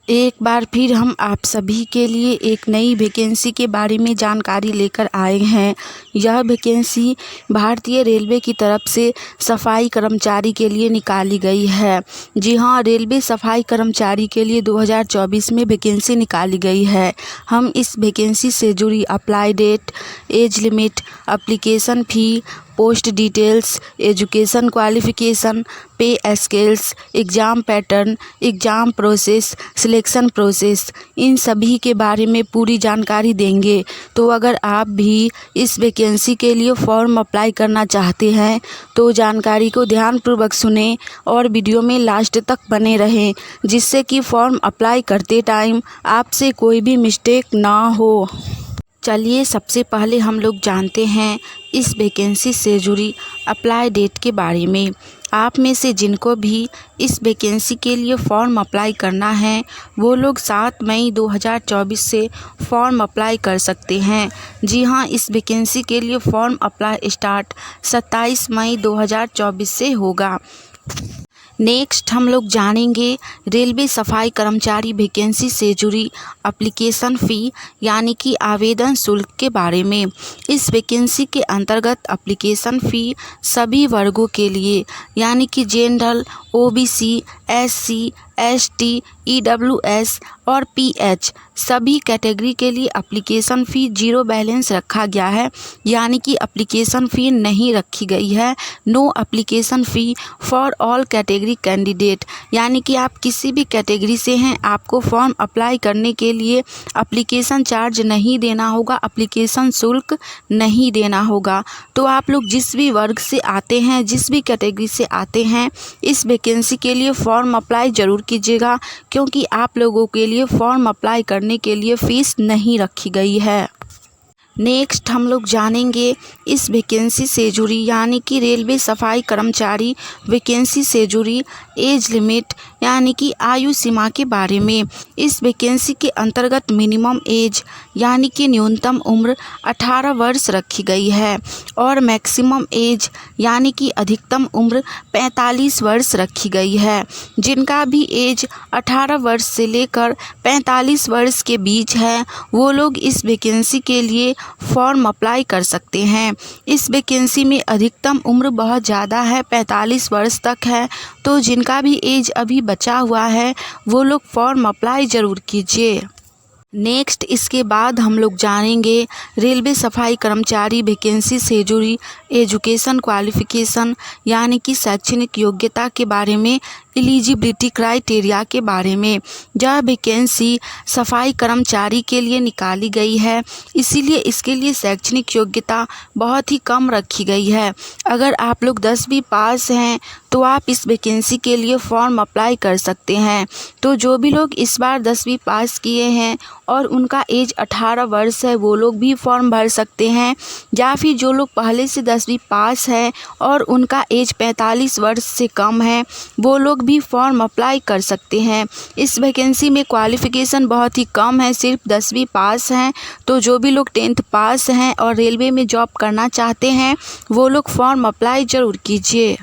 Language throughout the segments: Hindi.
एक बार फिर हम आप सभी के लिए एक नई वैकेंसी के बारे में जानकारी लेकर आए हैं। यह वैकेंसी भारतीय रेलवे की तरफ से सफाई कर्मचारी के लिए निकाली गई है। जी हाँ, रेलवे सफाई कर्मचारी के लिए 2024 में वैकेंसी निकाली गई है। हम इस वैकेंसी से जुड़ी apply date, age limit, application fee, post details, education qualification, pay scales, exam pattern, exam process, selection process, इन सभी के बारे में पूरी जानकारी देंगे। तो अगर आप भी इस वैकेंसी के लिए फॉर्म अप्लाई करना चाहते हैं तो जानकारी को ध्यानपूर्वक सुनें और वीडियो में लास्ट तक बने रहें, जिससे कि फॉर्म अप्लाई करते टाइम आपसे कोई भी मिस्टेक ना हो। चलिए सबसे पहले हम लोग जानते हैं इस वैकेंसी से जुड़ी अप्लाई डेट के बारे में। आप में से जिनको भी इस वैकेंसी के लिए फ़ॉर्म अप्लाई करना है वो लोग 7 मई 2024 से फ़ॉर्म अप्लाई कर सकते हैं। जी हाँ, इस वैकेंसी के लिए फ़ॉर्म अप्लाई स्टार्ट 27 मई 2024 से होगा। नेक्स्ट हम लोग जानेंगे रेलवे सफाई कर्मचारी वैकेंसी से जुड़ी एप्लीकेशन फ़ी यानी कि आवेदन शुल्क के बारे में। इस वैकेंसी के अंतर्गत एप्लीकेशन फ़ी सभी वर्गों के लिए यानी कि general, OBC, SC, ST, EWS और पीएच सभी कैटेगरी के लिए एप्लीकेशन फ़ी 0 बैलेंस रखा गया है, यानी कि एप्लीकेशन फ़ी नहीं रखी गई है। No application fee for all category candidate, यानी कि आप किसी भी कैटेगरी से हैं, आपको फॉर्म अप्लाई करने के लिए एप्लीकेशन चार्ज नहीं देना होगा, एप्लीकेशन शुल्क नहीं देना होगा। तो आप लोग जिस भी वर्ग से आते हैं, जिस भी कैटेगरी से आते हैं, इस वैकेंसी के लिए फॉर्म अप्लाई ज़रूर कीजिएगा, क्योंकि आप लोगों के लिए फॉर्म अप्लाई करने के लिए फ़ीस नहीं रखी गई है। नेक्स्ट हम लोग जानेंगे इस वैकेंसी से जुड़ी यानी कि रेलवे सफाई कर्मचारी वैकेंसी से जुड़ी एज लिमिट यानी कि आयु सीमा के बारे में। इस वैकेंसी के अंतर्गत मिनिमम एज यानी कि न्यूनतम उम्र 18 वर्ष रखी गई है और मैक्सिमम एज यानी कि अधिकतम उम्र 45 वर्ष रखी गई है। जिनका भी एज 18 वर्ष से लेकर 45 वर्ष के बीच है वो लोग इस वैकेंसी के लिए फॉर्म अप्लाई कर सकते हैं। इस वैकेंसी में अधिकतम उम्र बहुत ज़्यादा है, 45 वर्ष तक है। तो जिनका भी एज अभी बचा हुआ है वो लोग फॉर्म अप्लाई ज़रूर कीजिए। नेक्स्ट इसके बाद हम लोग जानेंगे रेलवे सफाई कर्मचारी वैकेंसी से जुड़ी एजुकेशन क्वालिफिकेशन यानी कि शैक्षणिक योग्यता के बारे में, एलिजिबिलिटी क्राइटेरिया के बारे में। यह वैकेंसी सफाई कर्मचारी के लिए निकाली गई है, इसीलिए इसके लिए शैक्षणिक योग्यता बहुत ही कम रखी गई है। अगर आप लोग 10वीं पास हैं तो आप इस वैकेंसी के लिए फॉर्म अप्लाई कर सकते हैं। तो जो भी लोग इस बार 10वीं पास किए हैं और उनका एज 18 वर्ष है वो लोग भी फॉर्म भर सकते हैं, या फिर जो लोग पहले से 10वीं पास है और उनका एज 45 वर्ष से कम है वो लोग भी फॉर्म अप्लाई कर सकते हैं। इस वैकेंसी में क्वालिफ़िकेशन बहुत ही कम है, सिर्फ 10वीं पास हैं। तो जो भी लोग 10th पास हैं और रेलवे में जॉब करना चाहते हैं वो लोग फॉर्म अप्लाई ज़रूर कीजिए।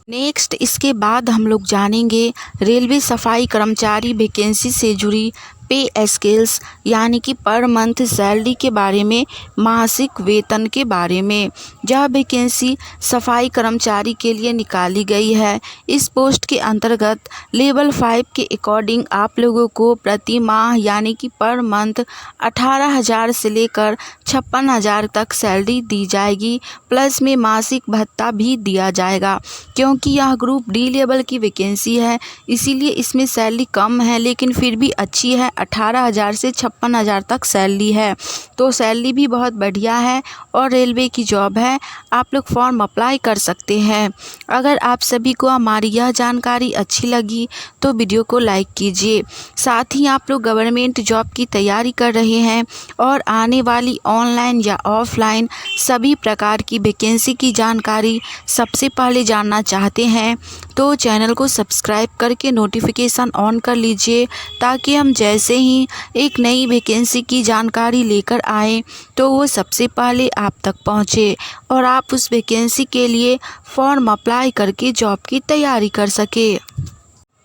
नेक्स्ट इसके बाद हम लोग जानेंगे रेलवे सफाई कर्मचारी वैकेंसी से जुड़ी पे स्केल्स यानी कि पर मंथ सैलरी के बारे में, मासिक वेतन के बारे में। यह वैकेंसी सफाई कर्मचारी के लिए निकाली गई है। इस पोस्ट के अंतर्गत लेवल 5 के अकॉर्डिंग आप लोगों को प्रति माह यानी कि पर मंथ 18,000 से लेकर 56,000 तक सैलरी दी जाएगी, प्लस में मासिक भत्ता भी दिया जाएगा। क्योंकि यह ग्रुप डी लेवल की वैकेंसी है इसीलिए इसमें सैलरी कम है, लेकिन फिर भी अच्छी है। 18,000 से 56,000 तक सैलरी है, तो सैलरी भी बहुत बढ़िया है और रेलवे की जॉब है। आप लोग फॉर्म अप्लाई कर सकते हैं। अगर आप सभी को हमारी यह जानकारी अच्छी लगी तो वीडियो को लाइक कीजिए। साथ ही आप लोग गवर्नमेंट जॉब की तैयारी कर रहे हैं और आने वाली ऑनलाइन या ऑफलाइन सभी प्रकार की वैकेंसी की जानकारी सबसे पहले जानना चाहते हैं तो चैनल को सब्सक्राइब करके नोटिफिकेशन ऑन कर लीजिए, ताकि हम जैसे ही एक नई वैकेंसी की जानकारी लेकर आएँ तो वो सबसे पहले आप तक पहुँचे और आप उस वैकेंसी के लिए फॉर्म अप्लाई करके जॉब की तैयारी कर सके।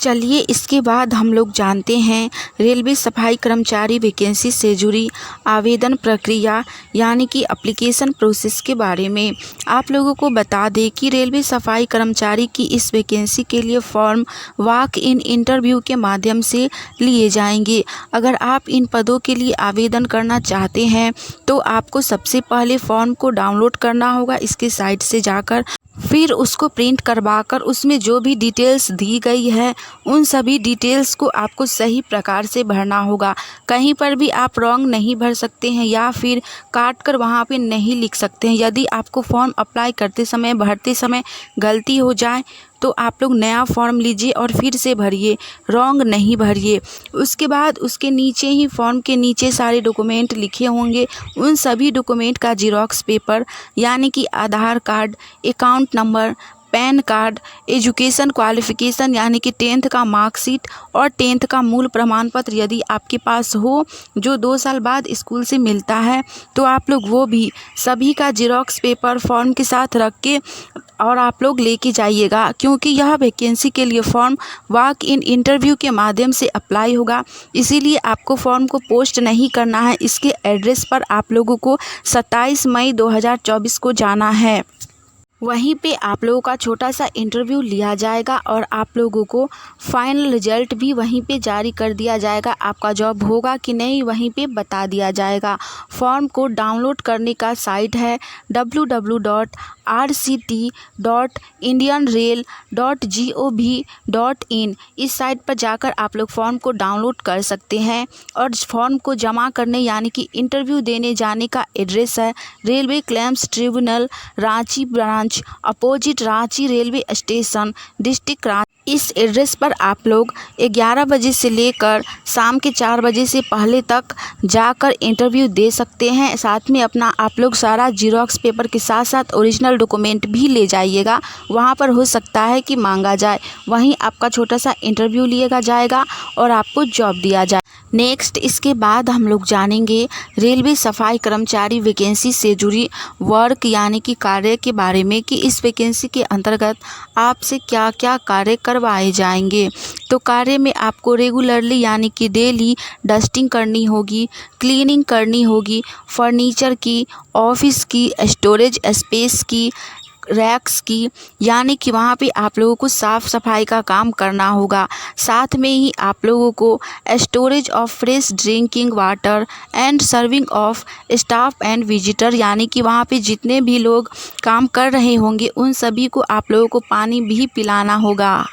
चलिए इसके बाद हम लोग जानते हैं रेलवे सफाई कर्मचारी वैकेंसी से जुड़ी आवेदन प्रक्रिया यानी कि एप्लीकेशन प्रोसेस के बारे में। आप लोगों को बता दें कि रेलवे सफाई कर्मचारी की इस वैकेंसी के लिए फॉर्म वॉक इन इंटरव्यू के माध्यम से लिए जाएंगे। अगर आप इन पदों के लिए आवेदन करना चाहते हैं तो आपको सबसे पहले फॉर्म को डाउनलोड करना होगा इसके साइट से जाकर, फिर उसको प्रिंट करवाकर उसमें जो भी डिटेल्स दी गई है उन सभी डिटेल्स को आपको सही प्रकार से भरना होगा। कहीं पर भी आप रॉन्ग नहीं भर सकते हैं या फिर काट कर वहाँ पे नहीं लिख सकते हैं। यदि आपको फॉर्म अप्लाई करते समय भरते समय गलती हो जाए तो आप लोग नया फॉर्म लीजिए और फिर से भरिए, रॉन्ग नहीं भरिए। उसके बाद उसके नीचे ही फॉर्म के नीचे सारे डॉक्यूमेंट लिखे होंगे, उन सभी डॉक्यूमेंट का जीरोक्स पेपर यानी कि Aadhaar card, account number, PAN card, education qualification यानी कि 10th का मार्कशीट और 10th का मूल प्रमाण पत्र यदि आपके पास हो जो 2 साल बाद स्कूल से मिलता है तो आप लोग वो भी सभी का जीरोक्स पेपर फॉर्म के साथ रख के और आप लोग लेके जाइएगा, क्योंकि यह वैकेंसी के लिए फॉर्म वॉक इन इंटरव्यू के माध्यम से अप्लाई होगा। इसीलिए आपको फॉर्म को पोस्ट नहीं करना है। इसके एड्रेस पर आप लोगों को 27 मई 2024 को जाना है। वहीं पे आप लोगों का छोटा सा इंटरव्यू लिया जाएगा और आप लोगों को फाइनल रिजल्ट भी वहीं पे जारी कर दिया जाएगा। आपका जॉब होगा कि नहीं वहीं पे बता दिया जाएगा। फॉर्म को डाउनलोड करने का साइट है www.rct.indianrail.gov.in। इस साइट पर जाकर आप लोग फॉर्म को डाउनलोड कर सकते हैं और फॉर्म को जमा करने यानी कि इंटरव्यू देने जाने का एड्रेस है railway claims tribunal, Ranchi branch, opposite Ranchi railway station, district Ranchi. इस एड्रेस पर आप लोग 11 बजे से लेकर शाम के 4 बजे से पहले तक जाकर इंटरव्यू दे सकते हैं। साथ में अपना आप लोग सारा जीरोक्स पेपर के साथ साथ ओरिजिनल डॉक्यूमेंट भी ले जाइएगा। वहाँ पर हो सकता है कि मांगा जाए, वहीं आपका छोटा सा इंटरव्यू लिया जाएगा और आपको जॉब दिया जाए। नेक्स्ट इसके बाद हम लोग जानेंगे रेलवे सफाई कर्मचारी वैकेंसी से जुड़ी वर्क यानी कि कार्य के बारे में कि इस वैकेंसी के अंतर्गत आपसे क्या क्या कार्य करवाए जाएंगे। तो कार्य में आपको रेगुलरली यानी कि डेली डस्टिंग करनी होगी, क्लीनिंग करनी होगी, फर्नीचर की, ऑफिस की, स्टोरेज स्पेस की, रैक्स की, यानी कि वहाँ पे आप लोगों को साफ़ सफाई का काम करना होगा। साथ में ही आप लोगों को storage of fresh drinking water and serving of staff and visitor यानी कि वहाँ पे जितने भी लोग काम कर रहे होंगे उन सभी को आप लोगों को पानी भी पिलाना होगा।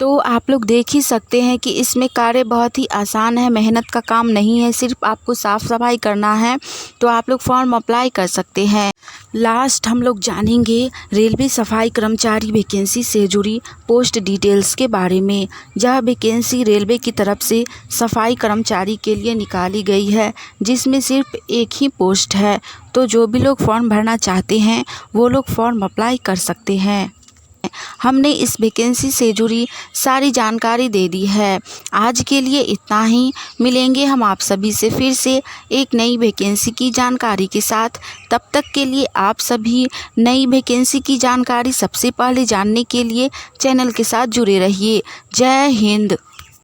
तो आप लोग देख ही सकते हैं कि इसमें कार्य बहुत ही आसान है, मेहनत का काम नहीं है, सिर्फ आपको साफ़ सफाई करना है। तो आप लोग फॉर्म अप्लाई कर सकते हैं। लास्ट हम लोग जानेंगे रेलवे सफाई कर्मचारी वैकेंसी से जुड़ी पोस्ट डिटेल्स के बारे में। यह वैकेंसी रेलवे की तरफ से सफाई कर्मचारी के लिए निकाली गई है जिसमें सिर्फ एक ही पोस्ट है। तो जो भी लोग फॉर्म भरना चाहते हैं वो लोग फॉर्म अप्लाई कर सकते हैं। हमने इस वैकेंसी से जुड़ी सारी जानकारी दे दी है। आज के लिए इतना ही। मिलेंगे हम आप सभी से फिर से एक नई वैकेंसी की जानकारी के साथ। तब तक के लिए आप सभी नई वैकेंसी की जानकारी सबसे पहले जानने के लिए चैनल के साथ जुड़े रहिए। जय हिंद।